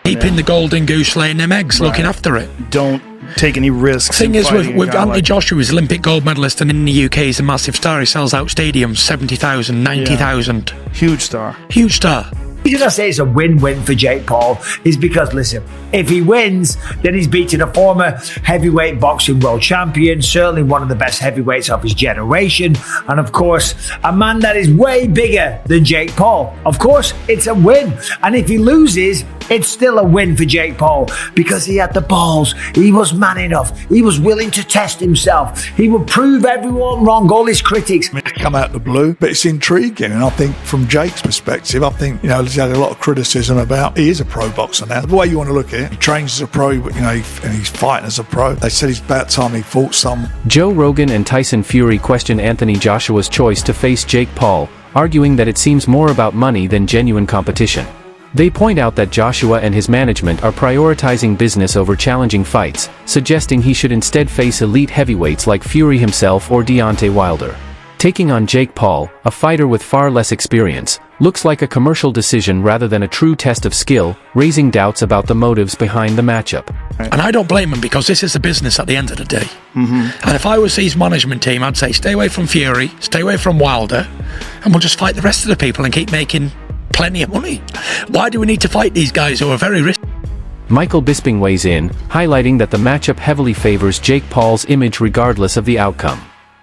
Keeping the golden goose laying them eggs, looking after it. Don't take any risks. Thing is, with Anthony Joshua, he's Olympic gold medalist, and in the UK he's a massive star. He sells out stadiums, 70,000, 90,000. Yeah. Huge star. Huge star. The reason I say it's a win-win for Jake Paul is because, listen, if he wins, then he's beating a former heavyweight boxing world champion, certainly one of the best heavyweights of his generation, and of course, a man that is way bigger than Jake Paul. Of course, it's a win. And if he loses, it's still a win for Jake Paul because he had the balls. He was man enough. He was willing to test himself. He would prove everyone wrong, all his critics. Come out of the blue, but it's intriguing. And I think from Jake's perspective, I think, he's had a lot of criticism about, he is a pro boxer now. The way you want to look at it, he trains as a pro, and he's fighting as a pro. They said it's about time he fought some. Joe Rogan and Tyson Fury questioned Anthony Joshua's choice to face Jake Paul, arguing that it seems more about money than genuine competition. They point out that Joshua and his management are prioritizing business over challenging fights, suggesting he should instead face elite heavyweights like Fury himself or Deontay Wilder. Taking on Jake Paul, a fighter with far less experience, looks like a commercial decision rather than a true test of skill, raising doubts about the motives behind the matchup. And I don't blame him because this is a business at the end of the day. And if I was his management team, I'd say stay away from Fury, stay away from Wilder, and we'll just fight the rest of the people and keep making plenty of money. Why do we need to fight these guys who are very risky? Michael Bisping weighs in, highlighting that the matchup heavily favors Jake Paul's image regardless of the outcome.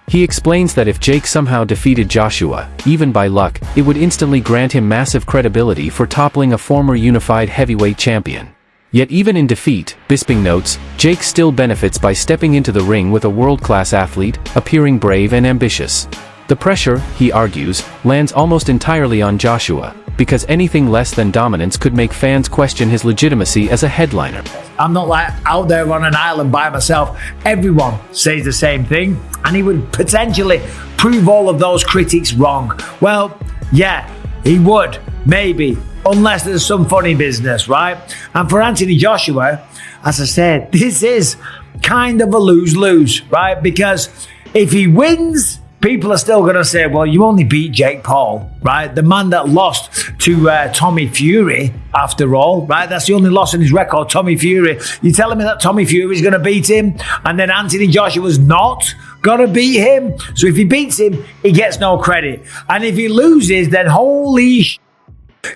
He explains that if Jake somehow defeated Joshua, even by luck, it would instantly grant him massive credibility for toppling a former unified heavyweight champion. Yet even in defeat, Bisping notes, Jake still benefits by stepping into the ring with a world-class athlete, appearing brave and ambitious. The pressure, he argues, lands almost entirely on Joshua, because anything less than dominance could make fans question his legitimacy as a headliner. I'm not like out there on an island by myself. Everyone says the same thing, and he would potentially prove all of those critics wrong. Well, yeah, he would, maybe, unless there's some funny business, right? And for Anthony Joshua, as I said, this is kind of a lose-lose, right? Because if he wins, people are still going to say, well, you only beat Jake Paul, right? The man that lost to Tommy Fury, after all, right? That's the only loss in his record, Tommy Fury. You're telling me that Tommy Fury is going to beat him and then Anthony Joshua's not going to beat him? So if he beats him, he gets no credit. And if he loses, then holy sh**.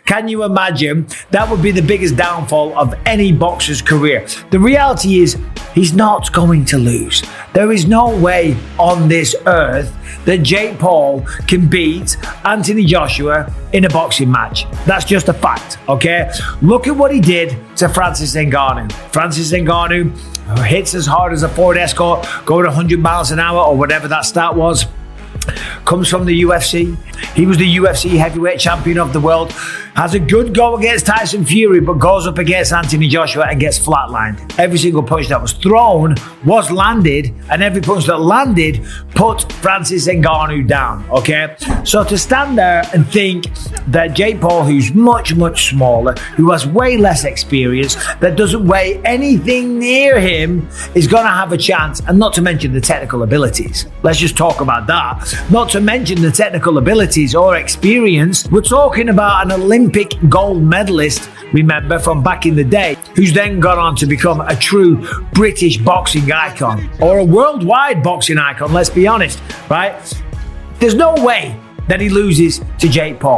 Can you imagine? That would be the biggest downfall of any boxer's career. The reality is, he's not going to lose. There is no way on this earth that Jake Paul can beat Anthony Joshua in a boxing match. That's just a fact, okay? Look at what he did to Francis Ngannou. Francis Ngannou hits as hard as a Ford Escort, going 100 miles an hour or whatever that stat was. Comes from the UFC. He was the UFC heavyweight champion of the world. Has a good go against Tyson Fury, but goes up against Anthony Joshua and gets flatlined. Every single punch that was thrown was landed, and every punch that landed put Francis Ngannou down, okay? So to stand there and think that Jake Paul, who's much, much smaller, who has way less experience, that doesn't weigh anything near him, is going to have a chance, and not to mention the technical abilities. Let's just talk about that. Not to mention the technical abilities or experience. We're talking about an Olympic gold medalist, remember, from back in the day, who's then gone on to become a true British boxing icon, or a worldwide boxing icon, let's be honest, right? There's no way that he loses to Jake Paul.